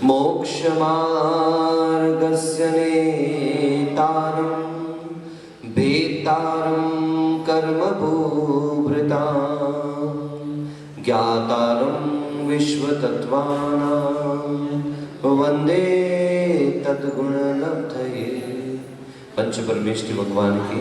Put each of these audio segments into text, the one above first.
मोक्षमार्गस्य नेतारं भेतारं कर्मभूभृतां ज्ञातारं विश्वतत्त्वानां वन्दे तद्गुणलब्धये। पंच परमेष्टि भगवान की,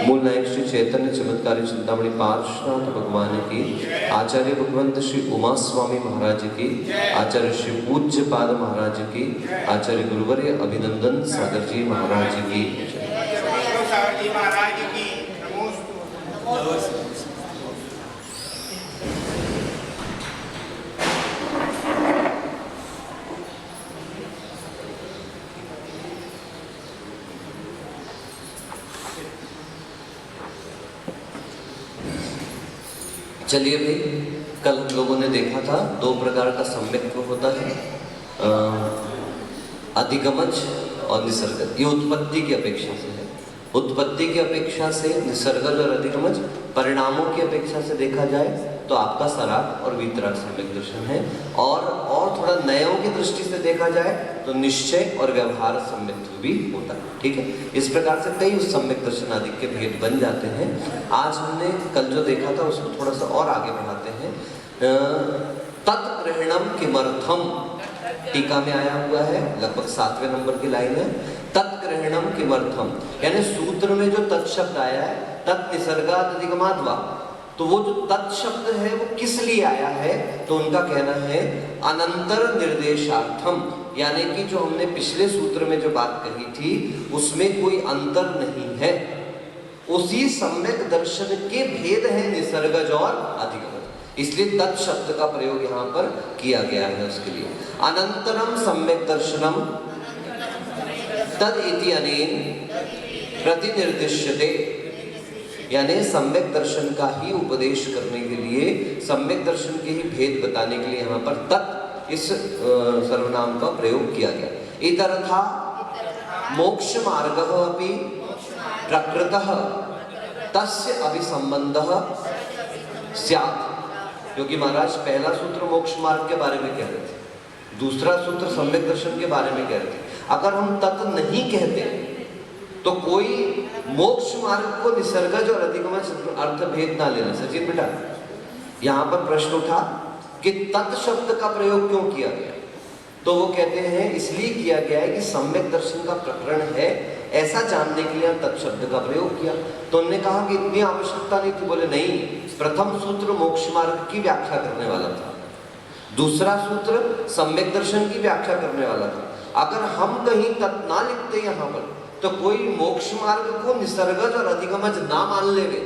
मूल नायक श्री चैतन्य चमत्कारी चिंतामणि पार्श्वनाथ भगवान की, आचार्य भगवंत श्री उमा स्वामी महाराज की, आचार्य श्री पूज्य पाद महाराज की, आचार्य गुरुवर्य अभिनंदन सागर जी महाराज की। चलिए भाई, कल हम लोगों ने देखा था दो प्रकार का सम्यक्त्व होता है, अधिगमज और निसर्गज। ये उत्पत्ति की अपेक्षा से है। उत्पत्ति की अपेक्षा से निसर्गज और अधिगमज, परिणामों की अपेक्षा से देखा जाए तो आपका सराग और वीतराग सम्यक दर्शन है, और थोड़ा नयों की दृष्टि से देखा जाए तो निश्चय और व्यवहार सम्यक्त्व भी होता है। ठीक है, इस प्रकार से कई उस सम्यक दर्शन आदि के भेद बन जाते हैं। आज हमने कल जो देखा था उसको थोड़ा सा और आगे बढ़ाते हैं। तत्ग्रहणम किमर्थम टीका में आया हुआ है, लगभग 7वें नंबर की लाइन है। तत्ग्रहणम किमर्थम, यानी सूत्र में जो तत् शब्द आया है, तत् निसर्गात् अधिगमात् वा, तो वो जो तत् शब्द है वो किस लिए आया है, तो उनका कहना है अनंतर निर्देशार्थम, यानी कि जो हमने पिछले सूत्र में जो बात कही थी उसमें कोई अंतर नहीं है, उसी सम्यक दर्शन के भेद है निसर्गज और अधिगमज, इसलिए तत् शब्द का प्रयोग यहाँ पर किया गया है उसके लिए। अनंतरम सम्यक दर्शनम तद इति अनेन प्रतिनिर्दिश्यते, यानी सम्यक दर्शन का ही उपदेश करने के लिए, सम्यक दर्शन के ही भेद बताने के लिए यहाँ पर तत् इस सर्वनाम का प्रयोग किया गया। इतरथा मोक्ष मार्गः अपि प्रकृतः तस्य अभिसंबंधः स्यात्, क्योंकि महाराज पहला सूत्र मोक्ष मार्ग के बारे में कह रहे थे, दूसरा सूत्र सम्यक दर्शन के बारे में कह रहे थे। अगर हम तत् नहीं कहते तो कोई मोक्ष मार्ग को निसर्गज और अधिगमज अर्थ भेद ना लेना। सचिन बेटा, यहाँ पर प्रश्न उठा कि तत् शब्द का प्रयोग क्यों किया गया, तो वो कहते हैं इसलिए किया गया है कि सम्यक दर्शन का प्रकरण है, ऐसा जानने के लिए तत् शब्द का प्रयोग किया। तो उन्होंने कहा कि इतनी आवश्यकता नहीं थी। बोले नहीं, प्रथम सूत्र मोक्ष मार्ग की व्याख्या करने वाला था, दूसरा सूत्र सम्यक दर्शन की व्याख्या करने वाला था। अगर हम कहीं तत् ना लिखते यहाँ पर तो कोई मोक्ष मार्ग को निसर्गज और अधिगमज ना मान लेवे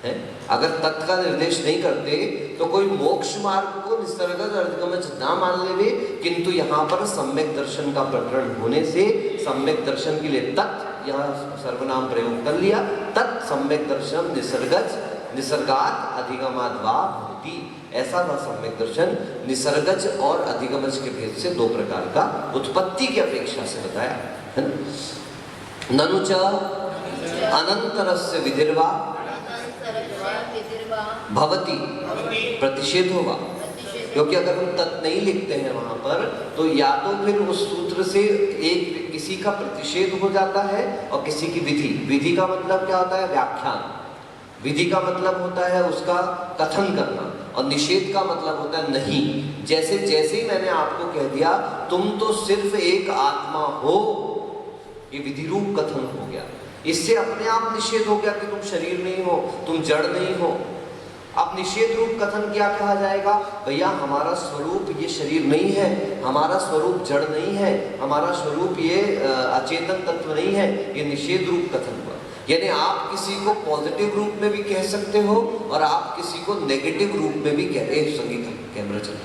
है। अगर तत् का निर्देश नहीं करते तो कोई मोक्ष मार्ग को निसर्गज और अधिगमज ना मान लेवे, किंतु यहाँ पर सम्यक दर्शन का प्रकरण होने से सम्यक दर्शन के लिए तत् यहाँ सर्वनाम प्रयोग कर लिया। तत् सम्यक दर्शन निसर्गज निसर्गात् अधिगमात् वा भवति, ऐसा था सम्यक दर्शन। निसर्गज और अधिगमज के भेद से दो प्रकार का उत्पत्ति की अपेक्षा से बताया है। ननु च अनंतरस्य विधिर्वा भवति प्रतिषेधो वा, क्योंकि अगर हम तत् नहीं लिखते हैं वहां पर तो या तो फिर उस सूत्र से एक किसी का प्रतिषेध हो जाता है और किसी की विधि। विधि का मतलब क्या होता है? व्याख्यान। विधि का मतलब होता है उसका कथन करना, और निषेध का मतलब होता है नहीं। जैसे जैसे ही मैंने आपको कह दिया तुम तो सिर्फ एक आत्मा हो, ये विधि रूप कथन हो गया। इससे अपने आप निषेध हो गया कि तुम शरीर नहीं हो, तुम जड़ नहीं हो। अब निषेध रूप कथन क्या कहा जाएगा? भैया हमारा स्वरूप ये शरीर नहीं है, हमारा स्वरूप जड़ नहीं है, हमारा स्वरूप ये अचेतन तत्व नहीं है, ये निषेध रूप कथन हुआ। यानी आप किसी को पॉजिटिव रूप में भी कह सकते हो और आप किसी को नेगेटिव रूप में भी संगीत कैमरा चल,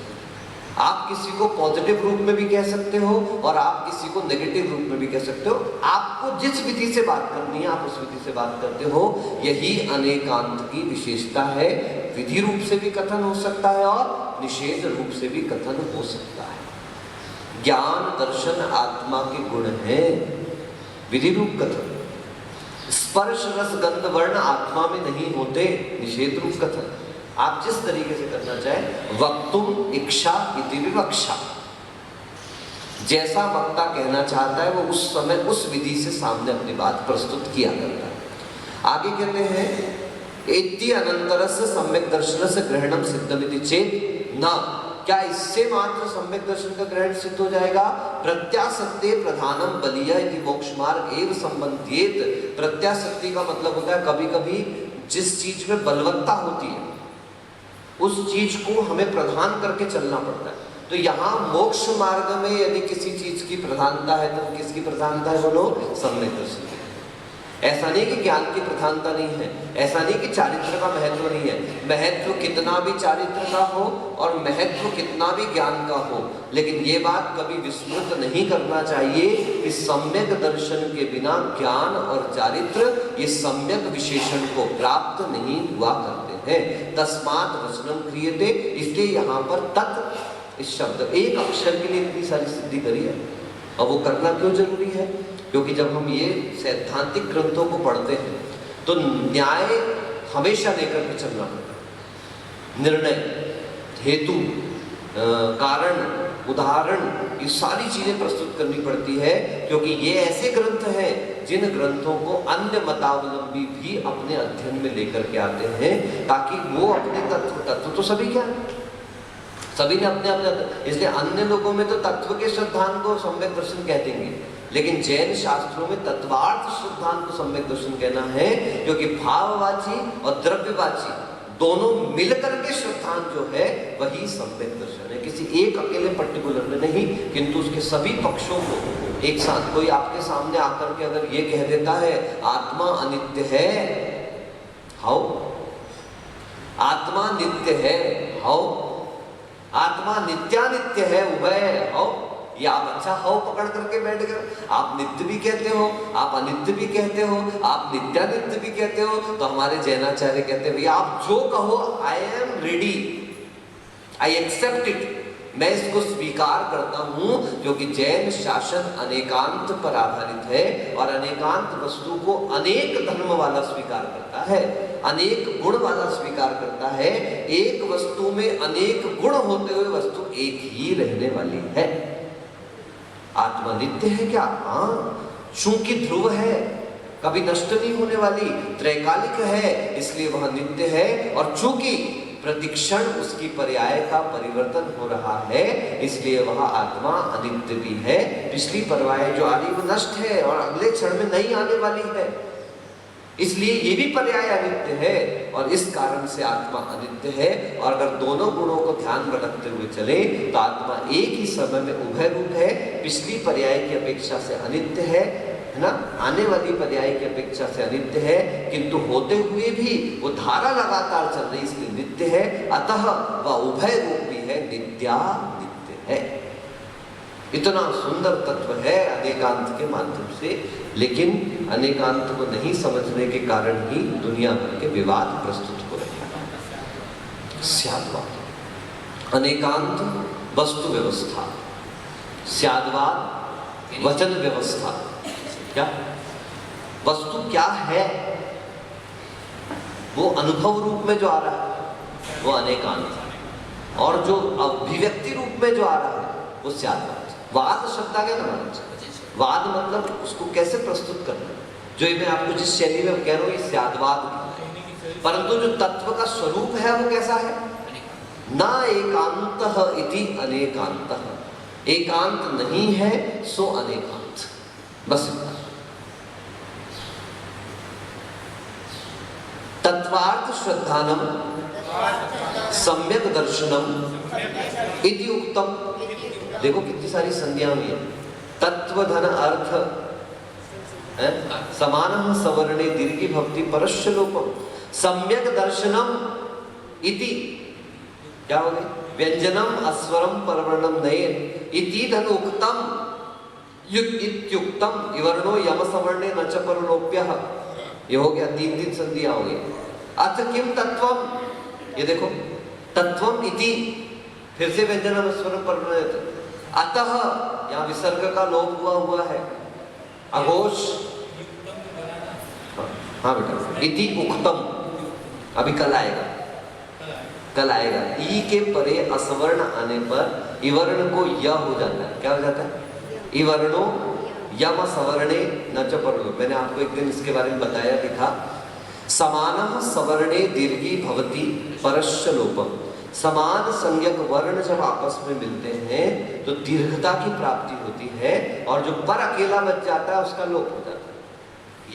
आप किसी को पॉजिटिव रूप में भी कह सकते हो और आप किसी को नेगेटिव रूप में भी कह सकते हो। आपको जिस विधि से बात करनी है आप उस विधि से बात करते हो। यही अनेकांत की विशेषता है। विधि रूप से भी कथन हो सकता है और निषेध रूप से भी कथन हो सकता है। ज्ञान दर्शन आत्मा के गुण हैं। विधि रूप कथन, स्पर्श रस गंध वर्ण आत्मा में नहीं होते। निषेध रूप कथन आप जिस तरीके से करना चाहे। वक्तुम इच्छा इति विवक्षा, जैसा वक्ता कहना चाहता है वो उस समय उस विधि से सामने अपनी बात प्रस्तुत किया करता है। आगे कहते हैं एति अनंतरस्य सम्यक दर्शनस्य ग्रहणम सिद्धमिति चेत् न, क्या इससे मात्र सम्यक दर्शन का ग्रहण सिद्ध हो जाएगा? प्रत्यासत्ते प्रधानम बलीय इति मोक्ष मार्ग एव संबंधित। प्रत्यासत्ति का मतलब होता है कभी कभी जिस चीज में बलवत्ता होती है उस चीज को हमें प्रधान करके चलना पड़ता है। तो यहाँ मोक्ष मार्ग में यदि किसी चीज की प्रधानता है तो किसकी प्रधानता है? बोलो, सम्यक दर्शन की। ऐसा नहीं कि ज्ञान की प्रधानता नहीं है, ऐसा नहीं कि चारित्र का महत्व नहीं है। महत्व कितना भी चारित्र का हो और महत्व कितना भी ज्ञान का हो, लेकिन ये बात कभी विस्मृत नहीं करना चाहिए कि सम्यक दर्शन के बिना ज्ञान और चारित्र ये सम्यक विशेषण को प्राप्त नहीं हुआ करते हैं। तस्मात् वचनम क्रियते, इसलिए यहाँ पर तत् इस शब्द एक अक्षर के लिए इतनी सारी सिद्धि करी है। और वो करना क्यों जरूरी है? क्योंकि जब हम ये सैद्धांतिक ग्रंथों को पढ़ते हैं तो न्याय हमेशा लेकर के चलना पड़ता है। निर्णय, हेतु, कारण, उदाहरण, ये सारी चीजें प्रस्तुत करनी पड़ती है, क्योंकि ये ऐसे ग्रंथ हैं जिन ग्रंथों को अन्य मतावलंबी भी अपने अध्ययन में लेकर के आते हैं, ताकि वो अपने तत्व तो सभी क्या सभी ने अपने अपने, इसलिए अन्य लोगों में तो तत्व के श्रद्धान को सम्यक दर्शन कह देंगे, लेकिन जैन शास्त्रों में तत्वार्थ श्रद्धान को सम्यक दर्शन कहना है, क्योंकि भाववाची और द्रव्यवाची दोनों मिलकर के श्रद्धान जो है वही सम्यक दर्शन है। किसी एक अकेले पर्टिकुलर में नहीं, किंतु उसके सभी पक्षों को एक साथ। कोई आपके सामने आकर के अगर ये कह देता है आत्मा अनित्य है, हाउ? आत्मा नित्य है, हाउ? आत्मा नित्यानित्य है, उभय, हाउ? ये आप अच्छा हाउ पकड़ करके बैठ गए। आप नित्य भी कहते हो, आप अनित्य भी कहते हो, आप नित्यानित्य भी कहते हो। तो हमारे जैनाचार्य कहते हैं भैया आप जो कहो I am ready, I accept it, मैं इसको स्वीकार करता हूं, क्योंकि जैन शासन अनेकांत पर आधारित है और अनेकांत वस्तु को अनेक धर्म वाला स्वीकार करता है, अनेक गुण वाला स्वीकार करता है। एक वस्तु में अनेक गुण होते हुए वस्तु एक ही रहने वाली है। आत्मा नित्य है क्या? हाँ, चूंकि ध्रुव है, कभी नष्ट नहीं होने वाली, त्रैकालिक है, इसलिए वह नित्य है। और चूंकि प्रतिक्षण उसकी पर्याय का परिवर्तन हो रहा है, इसलिए वह आत्मा अनित्य भी है। पिछली पर्याय जो आ रही वो नष्ट है और अगले क्षण में नई आने वाली है, इसलिए ये भी पर्याय अनित्य है। और इस कारण से आत्मा अनित्य है। और अगर दोनों गुणों को ध्यान में रखते हुए चले तो आत्मा एक ही समय में उभय रूप है। पिछली पर्याय की अपेक्षा से अनित्य है ना, आने वाली पर्याय की अपेक्षा से अनित्य है, किंतु होते हुए भी वो धारा लगातार चल रही, इसलिए नित्य है। अतः वह उभय रूप भी है, नित्य है। इतना सुंदर तत्व है अनेकांत के माध्यम से, लेकिन अनेकांत को नहीं समझने के कारण ही दुनिया भर के विवाद प्रस्तुत हो रहे हैं। स्याद्वाद, अनेकांत वस्तु व्यवस्था, स्याद्वाद वचन व्यवस्था। क्या वस्तु क्या है? वो अनुभव रूप में जो आ रहा है वो अनेकांत है, और जो अभिव्यक्ति रूप में जो आ रहा है वो स्याद्वाद। वाद शब्द आ गया ना महाराज, वाद मतलब उसको कैसे प्रस्तुत करना, जो मैं आपको जिस शैली में कह रहा हूँ ये स्याद्वाद, परंतु जो तत्व का स्वरूप है वो कैसा है? न एकांतः इति अनेकांतः, एकांत नहीं है सो अनेकांत, बस। तत्वार्थ श्रद्धानम सम्यक दर्शनम इति उक्तम। देखो कितनी सारी संज्ञा हुई है। तत्व धन अर्थ समान सवर्णे दीर्घी भक्ति परस्य लोपम सम्यक दर्शनम इति, क्या हो गई? व्यंजनम अस्वरम परवर्णम नयन इति धन उक्तम इत्युक्तम इवर्णो यम सवर्णे न च परलोप्यः। ये हो गया, तीन तीन संधिया हो गई। अथ किम तत्वम, ये देखो तत्वम इति, फिर से व्यंजनम अस्वरम परवर्णम, अतः यहाँ विसर्ग का लोप हुआ है, अघोष। हाँ बेटा, इति उक्तम अभी कल आएगा, कल आएगा। ई के परे असवर्ण आने पर इवर्ण को य हो जाता है। क्या हो जाता है? इवर्णो यम सवर्णे न च परलो। मैंने आपको एक दिन इसके बारे में बताया भी था। समानः सवर्णे दीर्घी भवति परश्च लोपम। समान संज्ञक वर्ण जब आपस में मिलते हैं तो दीर्घता की प्राप्ति होती है, और जो पर अकेला बच जाता है उसका लोप हो जाता है,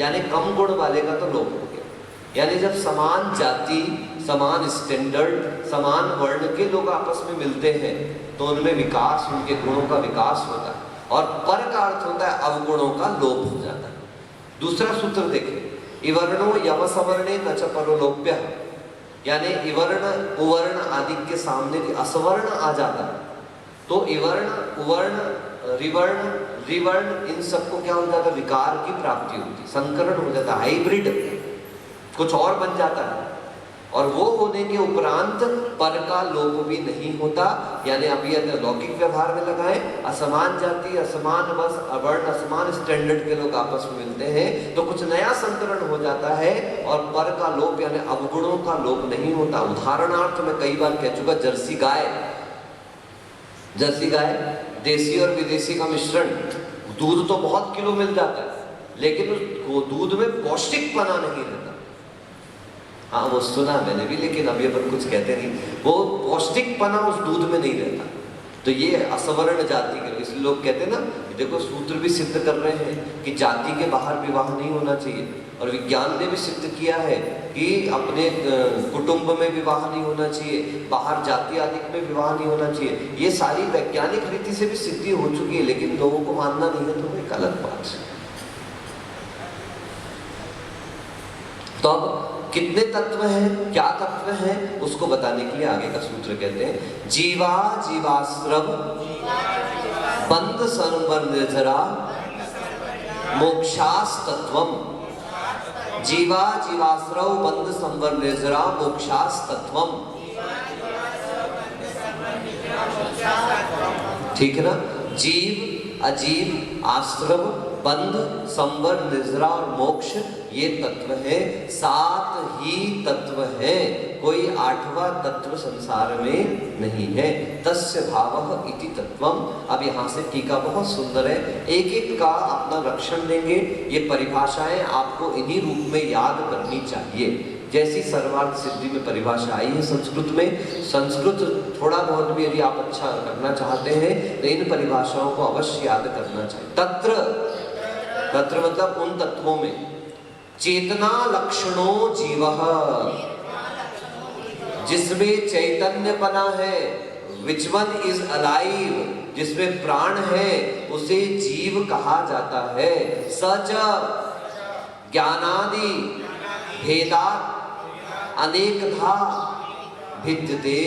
यानी कम गुण वाले का तो लोप हो गया। यानी जब समान जाति, समान स्टैंडर्ड, समान वर्ण के लोग आपस में मिलते हैं तो उनमें विकास, उनके गुणों का विकास होता है, और पर का अर्थ होता है अवगुणों का लोप हो जाता है। दूसरा सूत्र देखें, इवर्णो यम सवर्णे न च परलोप्यः, यानी इवर्ण उवर्ण आदि के सामने असवर्ण आ जाता है तो इवर्ण उवर्ण रिवर्ण रिवर्ण इन सबको क्या हो जाता है, विकार की प्राप्ति होती है, संकरण हो जाता है, हाइब्रिड कुछ और बन जाता है। और वो होने के उपरांत पर का लोप भी नहीं होता। यानी अभी लौकिक व्यवहार में लगाएं, असमान जाति, असमान वंश, अवर्ण, असमान स्टैंडर्ड के लोग आपस में मिलते हैं तो कुछ नया संकरण हो जाता है, और पर का लोप यानी अवगुणों का लोप नहीं होता। उदाहरणार्थ मैं कई बार कह चुका, जर्सी गाय देसी और विदेशी का मिश्रण, दूध तो बहुत किलो मिल जाता है लेकिन उस दूध में पौष्टिकपना नहीं रहता। हाँ वो सुना मैंने भी, लेकिन अभी अपन कुछ कहते नहीं, वो पौष्टिकपना उस दूध में नहीं रहता। तो ये असवर्ण जाति के, इसलिए लोग कहते हैं ना, देखो सूत्र भी सिद्ध कर रहे हैं कि जाति के बाहर विवाह नहीं होना चाहिए, और विज्ञान ने भी सिद्ध किया है कि अपने कुटुंब में विवाह नहीं होना चाहिए, बाहर जाति आदि में विवाह नहीं होना चाहिए। ये सारी वैज्ञानिक रीति से भी सिद्धि हो चुकी है, लेकिन लोगों को मानना नहीं है तो एक अलग बात है। तो अब कितने तत्व हैं, क्या तत्व हैं, उसको बताने के लिए आगे का सूत्र कहते हैं, जीवा जीवाश्रव बंध संवर निर्जरा मोक्षास तत्वम। जीवा जीवाश्रव बंध संवर निर्जरा मोक्षास तत्वम। ठीक है ना, जीव अजीव आश्रव बंध संवर निर्जरा और मोक्ष ये तत्व है। 7 ही तत्व है, कोई 8वां तत्व संसार में नहीं है। तस्य भावः इति तत्वम। अब यहाँ से टीका बहुत सुंदर है, एक एक का अपना लक्षण देंगे। ये परिभाषाएं आपको इन्हीं रूप में याद करनी चाहिए। जैसी सर्वार्थ सिद्धि में परिभाषा आई है संस्कृत में, संस्कृत थोड़ा बहुत भी यदि आप अच्छा करना चाहते हैं तो इन परिभाषाओं को अवश्य याद करना चाहिए। तत्र मतलब उन तत्वों में, चेतना लक्षणों जीवः, जिसमें चैतन्यपना है, विच वन इज अलाइव, जिसमें प्राण है उसे जीव कहा जाता है। सच ज्ञानादि भेदात् अनेकधा भिद्यते,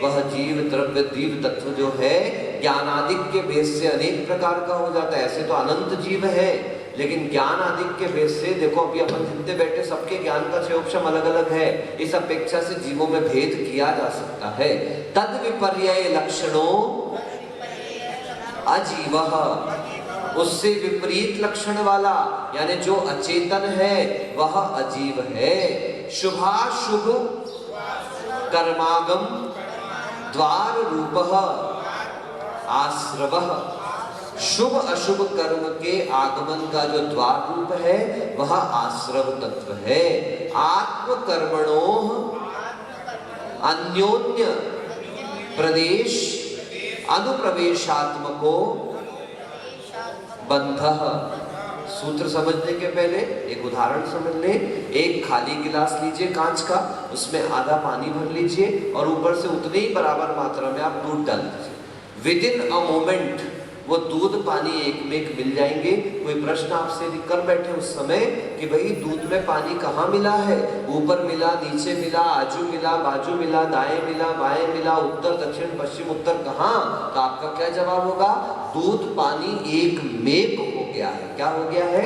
वह जीव द्रव्य दीव तत्व जो है ज्ञानादिक के भेद से अनेक प्रकार का हो जाता है। ऐसे तो अनंत जीव है, लेकिन ज्ञान आदिक के भेद से देखो, अभी अपन जितने बैठे सबके ज्ञान का क्षयोक्षम अलग अलग है, इस अपेक्षा से जीवों में भेद किया जा सकता है। तद विपर्यय लक्षणों अजीवः, उससे विपरीत लक्षण वाला यानी जो अचेतन है वह अजीव है। शुभाशुभ कर्मागम द्वार रूपः आश्रवः, शुभ अशुभ कर्म के आगमन का जो द्वार रूप है वह आश्रव तत्व है। आत्म कर्मणों अन्योन्य प्रदेश अनुप्रवेशात्मको बंधः। सूत्र समझने के पहले एक उदाहरण समझ लें। एक खाली गिलास लीजिए कांच का, उसमें आधा पानी भर लीजिए और ऊपर से उतनी ही बराबर मात्रा में आप दूध डाल दीजिए। विद इन अ मोमेंट वो दूध पानी एक में एक मिल जाएंगे। कोई प्रश्न आपसे कर बैठे उस समय कि भाई दूध में पानी कहाँ मिला है, ऊपर मिला, नीचे मिला, आजू मिला, बाजू मिला, दाएं मिला, बाएं मिला, उत्तर दक्षिण पश्चिम उत्तर कहाँ, तो आपका क्या जवाब होगा? दूध पानी एक मेक हो गया है। क्या हो गया है?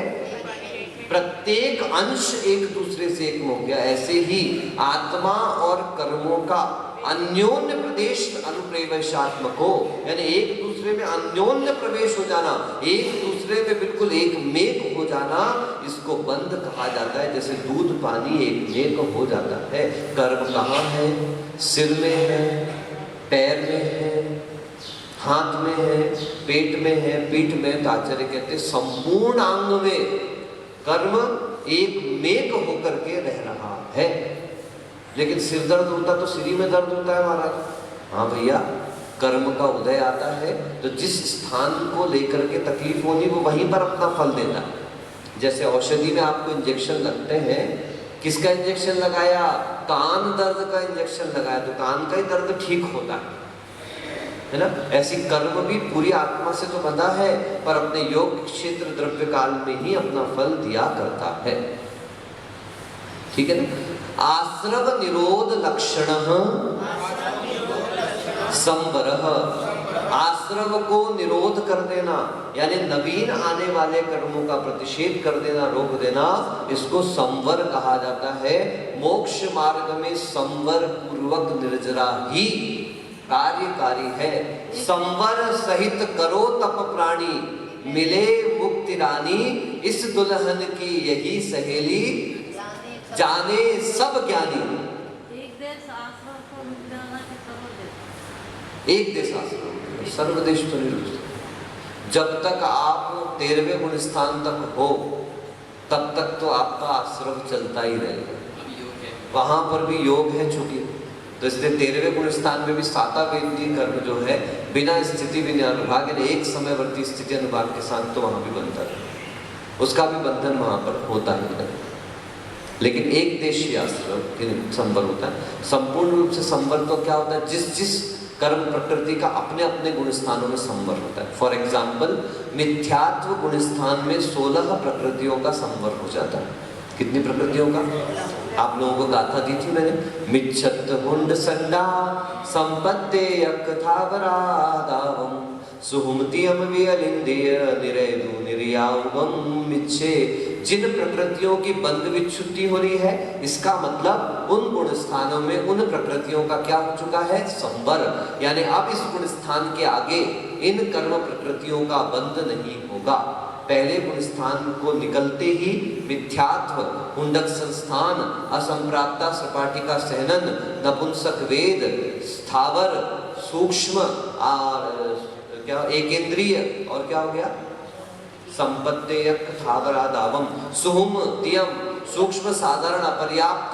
प्रत्येक अंश एक दूसरे से एक हो गया। ऐसे ही आत्मा और कर्मों का अन्योन्य प्रदेश अनुप्रवेशात्मक हो, यानी एक दूसरे में अन्योन्य प्रवेश हो जाना, एक दूसरे में बिल्कुल एक मेक हो जाना, इसको बंध कहा जाता है। जैसे दूध पानी एक मेक हो जाता है। कर्म कहाँ है? सिर में है, पैर में है, हाथ में है, पेट में है, पीठ में, तो आचार्य कहते संपूर्ण अंग में कर्म एक मेक होकर के रह रहा है। लेकिन सिर दर्द होता तो सिर में दर्द होता है महाराज। हाँ भैया, कर्म का उदय आता है तो जिस स्थान को लेकर के तकलीफ होनी वो वहीं पर अपना फल देता है। जैसे औषधि में आपको इंजेक्शन लगते हैं, किसका इंजेक्शन लगाया? कान दर्द का इंजेक्शन लगाया तो कान का ही दर्द ठीक होता है ना। ऐसी कर्म भी पूरी आत्मा से तो बंधा है पर अपने योग क्षेत्र द्रव्य काल में ही अपना फल दिया करता है। ठीक है ना। आश्रव निरोध लक्षण संवरः, आश्रव को निरोध कर देना यानी नवीन आने वाले कर्मों का प्रतिषेध कर देना, रोक देना, इसको संवर कहा जाता है। मोक्ष मार्ग में संवर पूर्वक निर्जरा ही कार्यकारी है। संवर सहित करो तप प्राणी, मिले मुक्ति रानी, इस दुल्हन की यही सहेली, जाने सब ज्ञानी। एक देश आश्रम, सर्वदेश तो नहीं। जब तक आप 13वें गुण स्थान तक हो तब तक तो आपका आश्रम चलता ही रहेगा। वहां पर भी योग है चूंकि, तो इसलिए 13वें गुण स्थान में भी साता वेदी कर्म जो है बिना स्थिति विज्ञान अनुभाग यानी एक समयवर्ती स्थिति अनुभाग के साथ तो वहां भी बनता है, उसका भी बंधन वहां पर होता ही है। लेकिन एक देशीय आश्रम संवर होता है। संपूर्ण रूप से संवर तो क्या होता है? जिस जिस कर्म प्रकृति का अपने अपने गुण स्थानों में संवर होता है। फॉर एग्जाम्पल, मिथ्यात्व गुण स्थान में 16 प्रकृतियों का संवर हो जाता है। कितनी प्रकृतियों का? आप लोगों को गाथा दी थी मैंने, मिच्छत हुंड संडा संपत्ते यक्थावरादावम सुहुमतियम वियलिंदिय निरेदु निर्यावम मिच्छे। जिन प्रकृतियों की बंध विच्छुद्धि हो रही है, इसका मतलब उन गुण स्थानों में उन प्रकृतियों का क्या हो चुका है? संवर। यानी अब इस गुण स्थान के आगे इन कर्म प्रकृतियों का बंध नहीं होगा। पहले गुण स्थान को निकलते ही मिथ्यात्व, हुंडक संस्थान, असंप्राप्ता सपाटिका सहनन, नपुंसक वेद, स्थावर, सूक्ष्म और क्या एकेंद्रीय, और क्या हो गया? संपत्तेयक थावरादावम, सुहुम तियम, सूक्ष्म साधारण अपर्याप्त,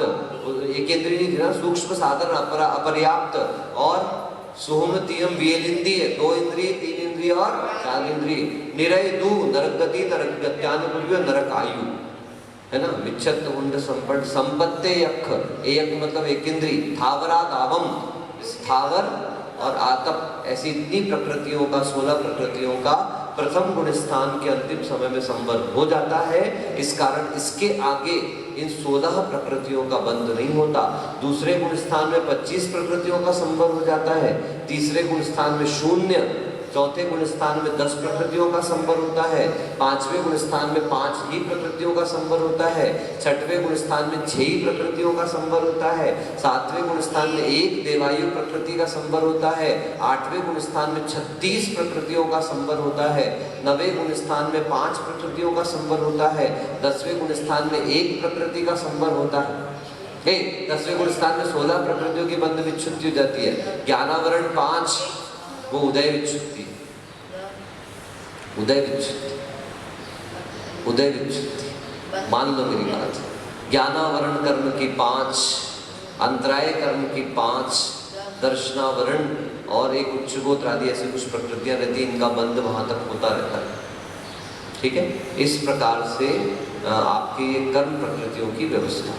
एकेंद्रीय नहीं था, सूक्ष्म साधारण अपर्याप्त, और सुहुमतियम वियलिंद्रिय, 2 इंद्रिय, 3 इंद्रिय और 4 इंद्रिय, निरय दू, नरकगति, नरकगत्यानुकूल्य, नरकायु, है ना। मिच्छत हुंड संपट संपत्तेयक, एक मतलब एक इंद्रिय, थावरादावम, स्थावर और आतप, ऐसी इतनी प्रकृतियों का 16 प्रकृतियों का प्रथम गुण स्थान के अंतिम समय में संवर हो जाता है। इस कारण इसके आगे इन 16 प्रकृतियों का बंध नहीं होता। दूसरे गुण स्थान में 25 प्रकृतियों का संवर हो जाता है, तीसरे गुण स्थान में 0, चौथे गुण स्थान में 10 प्रकृतियों का संवर होता है, 5वें गुण स्थान में 5 ही प्रकृतियों का संवर होता है, 6वें गुण स्थान में 6 ही प्रकृतियों का संवर होता है, 7वें गुण स्थान में 1 देवायु प्रकृति का संवर होता है, 8वें गुण स्थान में 36 प्रकृतियों का संवर होता है, 9वें गुण स्थान में 5 प्रकृतियों का संवर होता है, 10वें गुण स्थान में 1 प्रकृति का संवर होता है। 10वें गुण स्थान में 16 प्रकृतियों की बंध विच्छुद्धि हो जाती है। ज्ञानावरण 5 वो उदय विच्छुद्धि, उदय विच्छुद्धि, उदय विच्छुद्धि। मान लो मेरी बात, ज्ञानावरण कर्म की 5, अंतराय कर्म की 5, दर्शनावरण और एक उच्चगोत्र आदि ऐसी कुछ प्रकृतियां रहती, इनका बंध वहां तक होता रहता है। ठीक है, इस प्रकार से आपकी ये कर्म प्रकृतियों की व्यवस्था।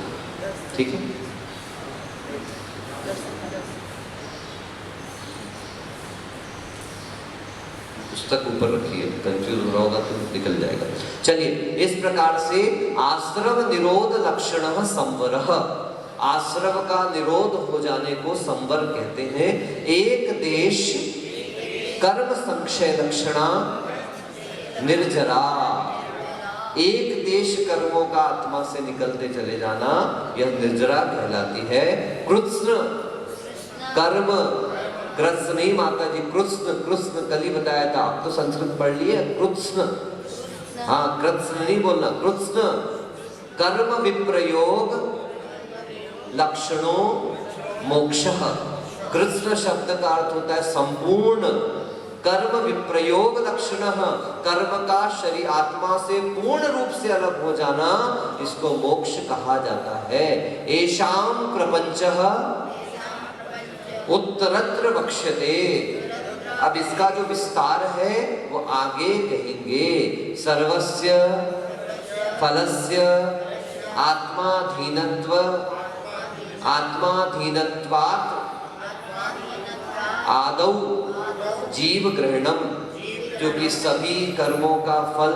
ठीक है, पुस्तक ऊपर रखिए, कंफ्यूज हो रहा होगा तो निकल जाएगा। चलिए, इस प्रकार से आश्रव निरोध लक्षण संवरः, आश्रव का निरोध हो जाने को संवर कहते हैं। एक देश कर्म संक्षय लक्षणा निर्जरा, एक देश कर्मों का आत्मा से निकलते चले जाना, यह निर्जरा कहलाती है। कृत्स्न कर्म, कृत्स्न नहीं माता जी, कृत्स्न, कृत्स्न कल ही बताया था, आप तो संस्कृत पढ़ लिए। कृत्स्न, हाँ कृत्स्न नहीं बोलना, कृत्स्न कर्म विप्रयोग लक्षणों मोक्षः। कृत्स्न शब्द का अर्थ होता है संपूर्ण कर्म विप्रयोग लक्षणः, कर्म का शरीर आत्मा से पूर्ण रूप से अलग हो जाना, इसको मोक्ष कहा जाता है। एषाम प्रपंचः उत्तरत्र वक्ष्यते। अब इसका जो विस्तार है वो आगे कहेंगे। सर्वस्य फलस्य आत्माधीनत्व आत्माधीनत्वात् आदौ जीव ग्रहणम, क्योंकि सभी कर्मों का फल,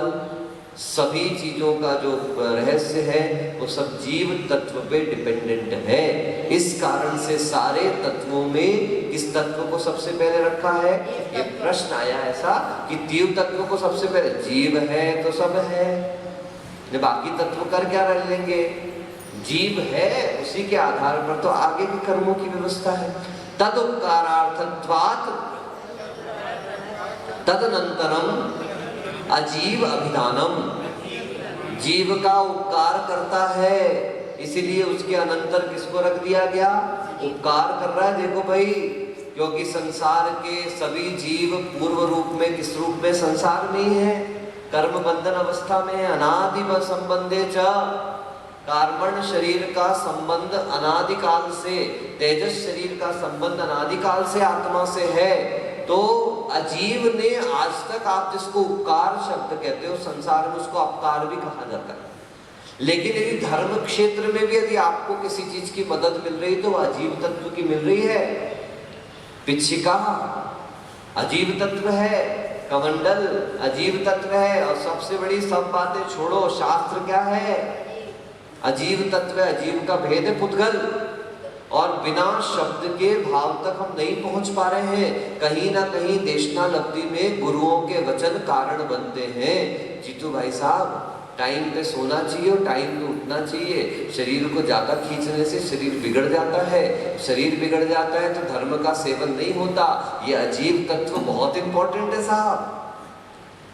सभी चीजों का जो रहस्य है वो सब जीव तत्व पे डिपेंडेंट है। इस कारण से सारे तत्वों में किस तत्व को सबसे पहले रखा है? ये प्रश्न आया ऐसा कि जीव तत्व को सबसे पहले, जीव है तो सब है, बाकी तत्व कर क्या रह लेंगे? जीव है, उसी के आधार पर तो आगे के कर्मों की व्यवस्था है। तदुपकारार्थत्वात् तदनंतरम अजीव अभिधानम, जीव का उपकार करता है, इसीलिए उसके अनंतर किसको रख दिया गया? उपकार कर रहा है। देखो भाई, क्योंकि संसार के सभी जीव पूर्व रूप में, किस रूप में? संसार में ही है, कर्म बंधन अवस्था में है। अनादि संबंधे च, कार्बन शरीर का संबंध अनादिकाल से, तेजस शरीर का संबंध अनादिकाल से आत्मा से है। तो अजीव ने आज तक, आप जिसको उपकार शब्द कहते हो, संसार में उसको अपकार भी कहा जाता है। लेकिन यदि धर्म क्षेत्र में भी यदि आपको किसी चीज की मदद मिल रही तो अजीव तत्व की मिल रही है। पिच्छिका अजीव तत्व है, कमंडल अजीव तत्व है, और सबसे बड़ी सब बातें छोड़ो, शास्त्र क्या है? अजीव तत्व है। अजीव का भेद है पुद्गल, और बिना शब्द के भाव तक हम नहीं पहुंच पा रहे हैं। कहीं ना कहीं देशनालब्धि में गुरुओं के वचन कारण बनते हैं। जीतू भाई साहब, टाइम पे सोना चाहिए और टाइम पे उठना चाहिए। शरीर को ज्यादा खींचने से शरीर बिगड़ जाता है, शरीर बिगड़ जाता है तो धर्म का सेवन नहीं होता। ये अजीब तत्व बहुत इंपॉर्टेंट है साहब।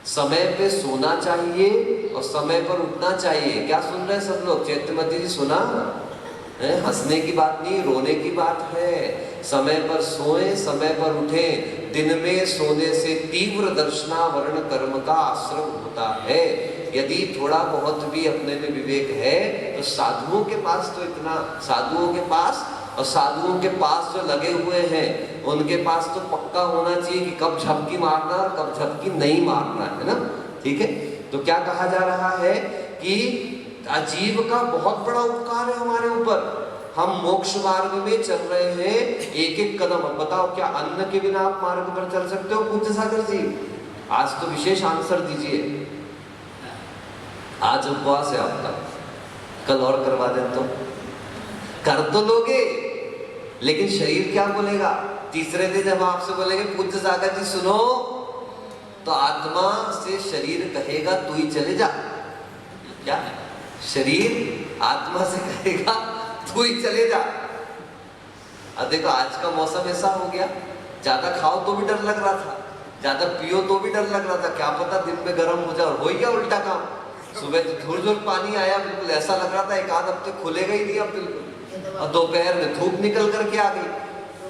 समय पे सोना चाहिए और समय पर उठना चाहिए। क्या सुन रहे हैं सब लोग? चैत्यमती जी सुना? हंसने की बात नहीं, रोने की बात है। समय पर सोएं, समय पर उठें। दिन में सोने से तीव्र दर्शनावरण कर्म का आश्रम होता है। यदि थोड़ा बहुत भी अपने में विवेक है तो साधुओं के पास तो इतना, साधुओं के पास और साधुओं के पास जो लगे हुए हैं उनके पास तो पक्का होना चाहिए कि कब झपकी मारना और कब झपकी नहीं मारना है ना। ठीक है, तो क्या कहा जा रहा है कि अजीव का बहुत बड़ा उपकार है हमारे ऊपर। हम मोक्ष मार्ग में चल रहे हैं, एक एक कदम। अब बताओ, क्या अन्न के बिना आप मार्ग पर चल सकते हो? पूज्य सागर जी, आज तो विशेष आंसर दीजिए। आज उपवास है आपका, कल और करवा दें तो कर तो लोगे, लेकिन शरीर क्या बोलेगा? तीसरे दिन जब आपसे बोलेंगे पूज्य सागर जी सुनो, तो आत्मा से शरीर कहेगा तू ही चले जा। क्या शरीर आत्मा से कहेगा तू ही चले जा? अब देखो, आज का मौसम ऐसा हो गया, ज्यादा खाओ तो भी डर लग रहा था, ज्यादा पियो तो भी डर लग रहा था, क्या पता दिन में गर्म हो जाए। और हो गया उल्टा काम। सुबह तो धुर पानी आया, बिल्कुल ऐसा लग रहा था एक आध हफ्ते खुलेगा ही नहीं अब बिल्कुल, और दोपहर में धूप निकल करके आ गई।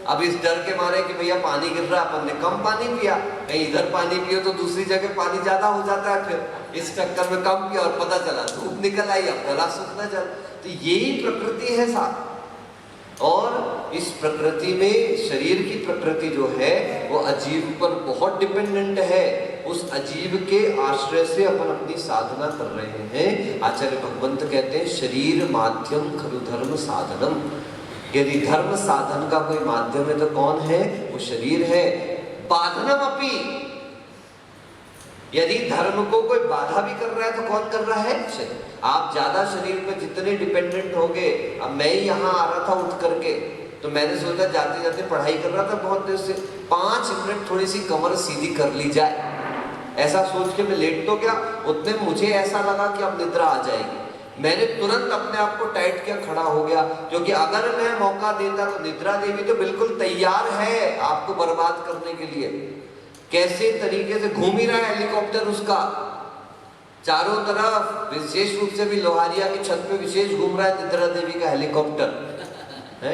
अब इस डर के मारे कि भैया पानी गिर रहा है, अपन ने कम पानी पिया, कहीं इधर पानी पियो तो दूसरी जगह पानी ज्यादा हो जाता है, फिर इस चक्कर में कम पिया और पता चला धूप निकल आई, अब गला सूखना चल। तो यही प्रकृति है साथ। और इस प्रकृति में शरीर की प्रकृति जो है वो अजीव पर बहुत डिपेंडेंट है। उस अजीव के आश्रय से अपन अपनी साधना कर रहे हैं। आचार्य भगवंत कहते हैं शरीर माध्यम खलु धर्म साधनम। यदि धर्म साधन का कोई माध्यम है तो कौन है? वो शरीर है। बाधनम अपि, यदि धर्म को कोई बाधा भी कर रहा है तो कौन कर रहा है? शरीर। आप ज्यादा शरीर पर जितने डिपेंडेंट होगे, अब मैं ही यहाँ आ रहा था उठ करके, तो मैंने सोचा जाते जाते पढ़ाई कर रहा था बहुत देर से, 5 मिनट थोड़ी सी कमर सीधी कर ली जाए, ऐसा सोच के मैं लेट तो गया। उतने मुझे ऐसा लगा कि अब निद्रा आ जाएगी। मैंने तुरंत अपने आप को टाइट किया, खड़ा हो गया, क्योंकि अगर मैं मौका देता तो निद्रा देवी तो बिल्कुल तैयार है आपको बर्बाद करने के लिए। कैसे तरीके से घूम ही रहा है हेलीकॉप्टर उसका चारों तरफ, विशेष रूप से भी लोहारिया की छत पे विशेष घूम रहा है निद्रा देवी का हेलीकॉप्टर है।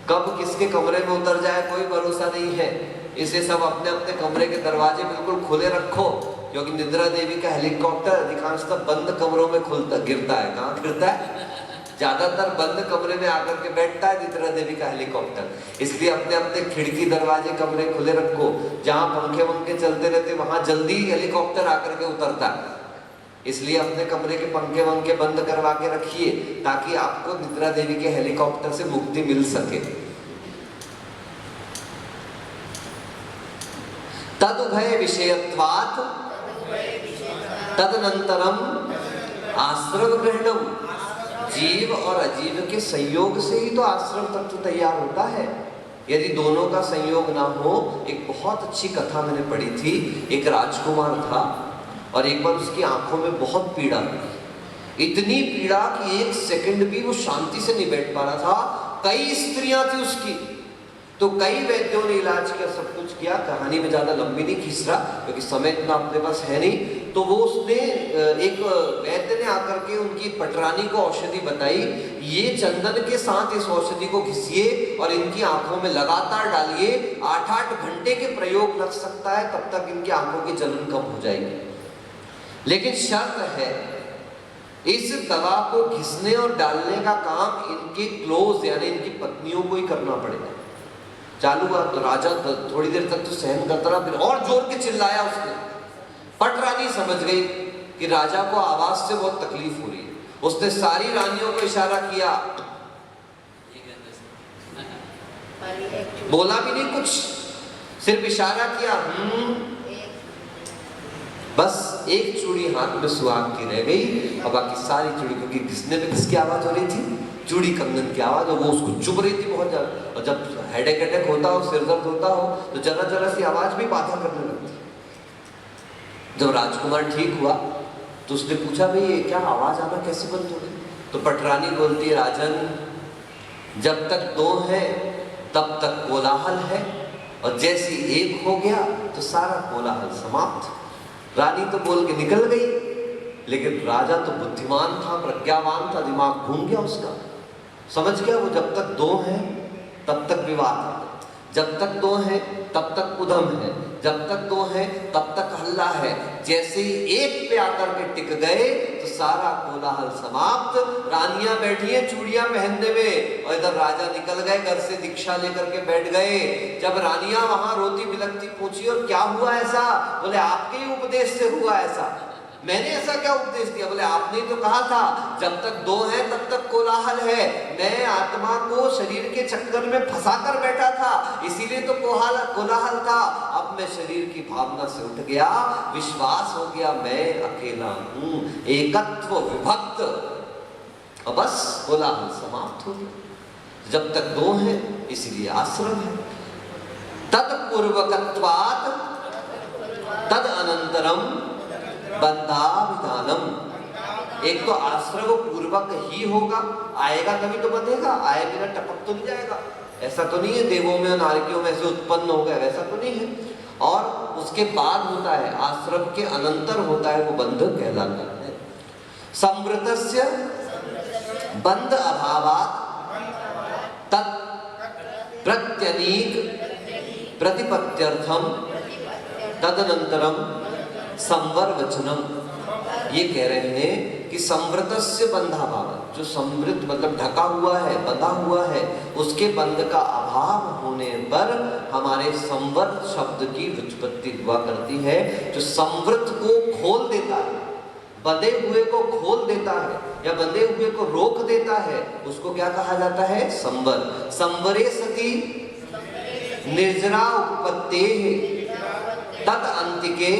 कब किसके कमरे में उतर जाए कोई भरोसा नहीं है। इसे सब अपने अपने कमरे के दरवाजे बिल्कुल खुले रखो, क्योंकि निद्रा देवी का हेलीकॉप्टर अधिकांशतः बंद कमरों में गिरता है। कहाँ गिरता है? ज्यादातर बंद कमरे में आकर के बैठता है निद्रा देवी का हेलीकॉप्टर। इसलिए अपने अपने खिड़की दरवाजे कमरे खुले रखो, जहां पंखे वंखे चलते रहते वहां जल्दी हेलीकॉप्टर आकर के उतरता है। इसलिए अपने कमरे के पंखे वंखे बंद करवा के रखिए, ताकि आपको निद्रा देवी के हेलीकॉप्टर से मुक्ति मिल सके। तदुभय विषयत्वात् तदनंतरम आश्रम ग्रहणम। जीव और अजीव के संयोग से ही तो आश्रम तत्व तैयार होता है। यदि दोनों का संयोग ना हो, एक बहुत अच्छी कथा मैंने पढ़ी थी। एक राजकुमार था और एक बार उसकी आंखों में बहुत पीड़ा थी, इतनी पीड़ा कि एक सेकंड भी वो शांति से नहीं बैठ पा रहा था। कई स्त्रियां थी उसकी, तो कई वैद्यों ने इलाज किया, सब कुछ किया। कहानी में ज्यादा लंबी नहीं खींच रहा क्योंकि समय इतना अपने पास है नहीं। तो वो उसने एक वैद्य ने आकर के उनकी पटरानी को औषधि बताई, ये चंदन के साथ इस औषधि को घिसिए और इनकी आंखों में लगातार डालिए, 8-8 घंटे के प्रयोग लग सकता है, तब तक इनकी आंखों की जलन कम हो जाएगी। लेकिन शर्त है, इस दवा को घिसने और डालने का काम इनके क्लोज यानी इनकी पत्नियों को ही करना पड़ेगा। चालू हुआ तो राजा थोड़ी देर तक तो सहन करता रहा, फिर और जोर के चिल्लाया उसने। पटरानी समझ गई कि राजा को आवाज से बहुत तकलीफ हो रही है। उसने सारी रानियों को इशारा किया, बोला भी नहीं कुछ, सिर्फ इशारा किया। बस एक चूड़ी हाथ में सुहाग की रह गई और बाकी सारी चूड़ी, क्योंकि घिसने में किसकी आवाज हो रही थी? चूड़ी कंगन की आवाज, और वो उसको चुभ रही थी बहुत ज्यादा। और जब हेडेक अटैक होता हो, सिर दर्द होता हो, तो जरा जरा सी आवाज भी बाधा करने लगती। जब राजकुमार ठीक हुआ तो उसने पूछा, भाई ये क्या आवाज आना कैसे बंद हो गई? तो पटरानी बोलती है, राजन जब तक दो है तब तक कोलाहल है, और जैसे एक हो गया तो सारा कोलाहल समाप्त। रानी तो बोल के निकल गई, लेकिन राजा तो बुद्धिमान था, प्रज्ञावान था, दिमाग घूम गया उसका। समझ गया वो जब तक दो हैं तब तक विवाद है, जब तक दो हैं तब तक उधम है, जब तक दो हैं तब तक हल्ला है। जैसे ही एक पे आकर के टिक गए तो सारा कोलाहल समाप्त। रानियां बैठी हैं चूड़ियां पहनने में, और इधर राजा निकल गए, घर से दीक्षा लेकर के बैठ गए। जब रानियां वहां रोती बिलखती पूछी, और क्या हुआ ऐसा? बोले आपके ही उपदेश से हुआ ऐसा। मैंने ऐसा क्या उपदेश दिया? बोले आपने तो कहा था जब तक दो हैं तब तक कोलाहल है। मैं आत्मा को शरीर के चक्कर में फंसा कर बैठा था, इसीलिए तो कोलाहल था। अब मैं शरीर की भावना से उठ गया, विश्वास हो गया मैं अकेला हूं, एकत्व विभक्त, और बस कोलाहल समाप्त हो गया। जब तक दो हैं इसीलिए आश्रम है। तत्पूर्वकत्वात् तद अनंतरम बंधाविधानम। एक तो आश्रम पूर्वक ही होगा, आएगा तभी तो बंधेगा, आए बिना टपक तो नहीं जाएगा। ऐसा तो नहीं है देवों में और नारकियों में ऐसे उत्पन्न हो गया, वैसा तो नहीं है। और उसके बाद होता है, आश्रम के अनंतर होता है, वो बंध कहलाता है। संवृतस्य बंध अभावात् तत् प्रत्यनीक प्रतिपत्त्यर्थम तदनंतरम संवर वचनम। ये कह रहे हैं कि संवृतस्य बंधाभाव, जो संवृत मतलब ढका हुआ है, बंधा हुआ है, उसके बंध का अभाव होने पर हमारे संवर शब्द की व्युत्पत्ति हुआ करती है। जो संवृत को खोल देता है, बंधे हुए को खोल देता है या बंधे हुए को रोक देता है, उसको क्या कहा जाता है? संवर। संवरे सती निर्जरा उपपत्तेः तद अंतिके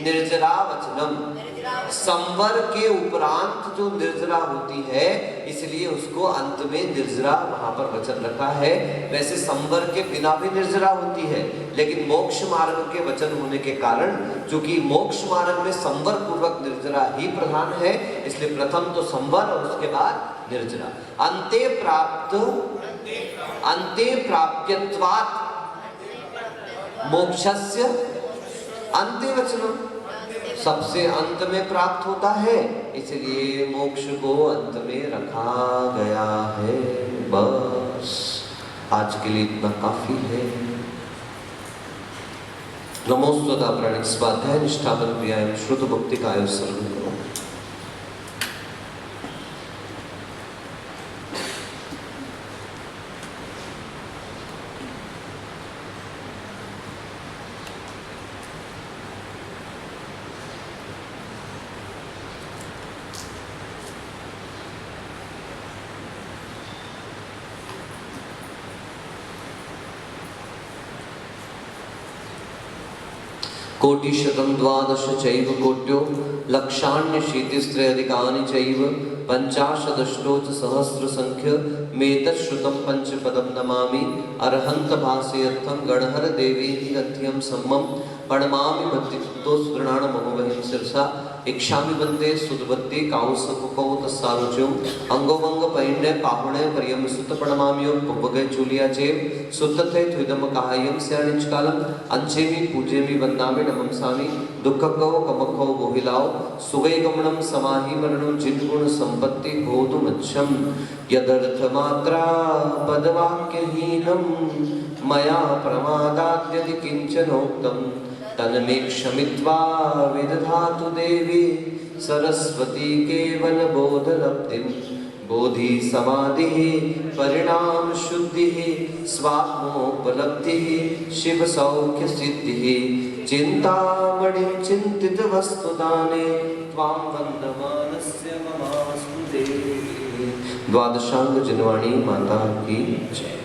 निर्जरा वचनम। संवर के उपरांत जो निर्जरा होती है, इसलिए उसको अंत में निर्जरा वहां पर वचन रखा है। वैसे संवर के बिना भी निर्जरा होती है, लेकिन मोक्ष मार्ग के वचन होने के कारण, चूंकि मोक्ष मार्ग में संवर पूर्वक निर्जरा ही प्रधान है, इसलिए प्रथम तो संवर और उसके बाद निर्जरा। अंते प्राप्यत्वात् मोक्षस्य अंते वचनम। सबसे अंत में प्राप्त होता है, इसलिए मोक्ष को अंत में रखा गया है। बस आज के लिए इतना काफी है। नमोस्तुता प्रणिक स्वाध्याय निष्ठापन क्रियाएं श्रुत भक्ति कायो सर्व करो। कोटिशतं द्वादश चैव कोट्यो लक्षाण्यशीतिस्त्रयधिकानि चैव पञ्चाशदष्टोच सहस्रसंख्य मेतच्छ्रुतं पंचपदं नमामि अरहन्त भासेऽर्थं गणहर देवेति गन्त्यं सम्मं प्रणमामि भक्तियुक्तो सुदृढानमहोवहिं शिरसा इक्षामि वन्दे सुदवत्ते काउसकुकौ तस्सारुच्यं अंगोवंग पैण्य पाहुणे प्रियं सुत प्रणमाम्यो पुब्बगे चूलियाचे सुतते थुइदम कायं स्यानिचकालम अंचेमि पूजेमि वन्दामि नमंसामि दुःखको कमको गोहिलाओ सुगै गमनं समाहि मरणं जिन्गुण संपत्ति गोतुमच्छं यदर्थ मात्रा पदवाक्यहीनं मया प्रमादाद्यदि किंचनोक्तं तन्मे क्षमित्वा विदधातु देवी सरस्वती केवल बोधलब्धिं बोधि समाधिः परिणाम शुद्धिः स्वात्मोपलब्धिः शिव सौख्य सिद्धिः चिंतामणि चिंतित वस्तुदाने त्वां वन्दमानस्य ममास्तु देवी। द्वादशांग जिनवाणी माता की जय।